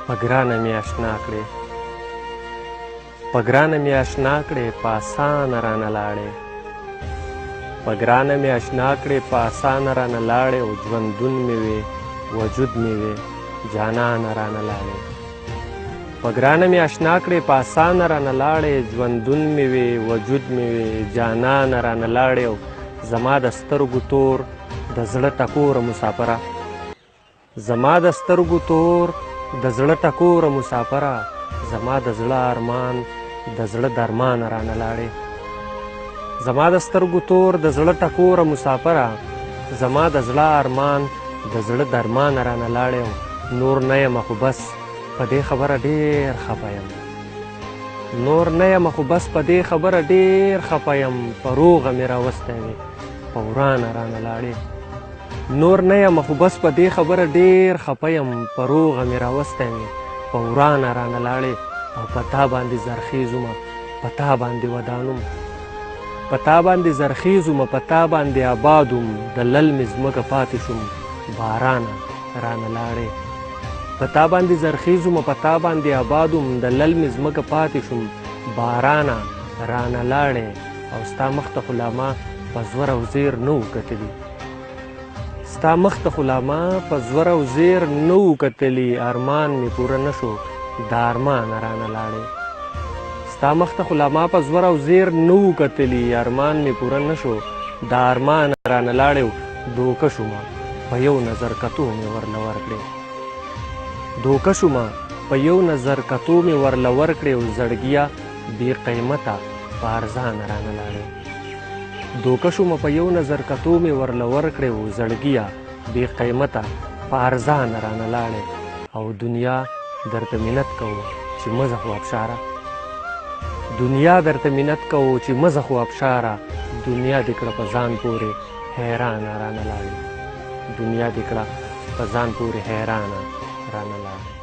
په ګرانه مې اشنا کړې، په ګرانه مې اشنا کړې، په اسانه رانه لاړې، په ګرانه مې اشنا کړې، په اسانه رانه لاړې، او ژوندون مې وې وجود مې وې جانانه رانه لاړې. په ګرانه مې اشنا کړې، په اسانه رانه لاړې، ژوندون مې وې وجود مې وې جانانه رانه لاړې، او زما د سترګو تور د زړه ټکوره مسافره، زما د سترګو تور د زړه ټکوره مسافره، زما د زړه ارمان د زړه درمانه رانه لاړې. زما د سترګو تور د زړه ټکوره مسافره، زما د زړه ارمان د زړه درمانه رانه لاړې، او نور نه یم خو بس په دې خبره ډېر خفه یم، نور نه یم خو بس په دې خبره ډېر خفه یم، په روغه مې راوستی وې په ورانه رانه لاړې. نور نه یم خو بس په دې خبره ډېر خفه یم، په روغه مې راوستی وې په ورانه رانه لاړې، او په تا باندې زرخیزومه په تا باندې ودانوم، په تا باندې زرخیزومه په تا باندې آبادوم، د لل مې ځمکه پاتې شوم بارانه رانه لاړې. په تا باندې زرخیزومه په تا باندې آبادوم، د لل مې ځمکه پاتې شوم بارانه رانه لاړې، او ستا مخ ته خو لا ما په زور او زیر نه وو کتلي، ستا مخ ته خو لا ما په زور او زیر نه وو کتلي، ارمان مې پوره نه شو د ارمانه رانه لاړې. ستا مخ ته خو لا ما په زور او زیر نه وو کتلي، ارمان مې پوره نه شو د ارمانه رانه لاړې، دوکه شومه په یو نظر کتو مې ورله ورکړې، دوکه شومه په یو نظر کتو مې ورله ورکړې، او زړګیه بې قیمته په ارزانه رانه لاړې. دوکه شومه په یو نظر کتو مې ورله ورکړې، او زړګیه بې قیمته په ارزانه رانه لاړې، او دنیا درته منت کوو چې مزه خو ابشاره، دنیا درته منت کوو چې مزه خو ابشاره، دنیا دې کړه په ځان پورې حیرانه رانه لاړې، دنیا دې کړه په ځان پورې حیرانه رانه لاړې.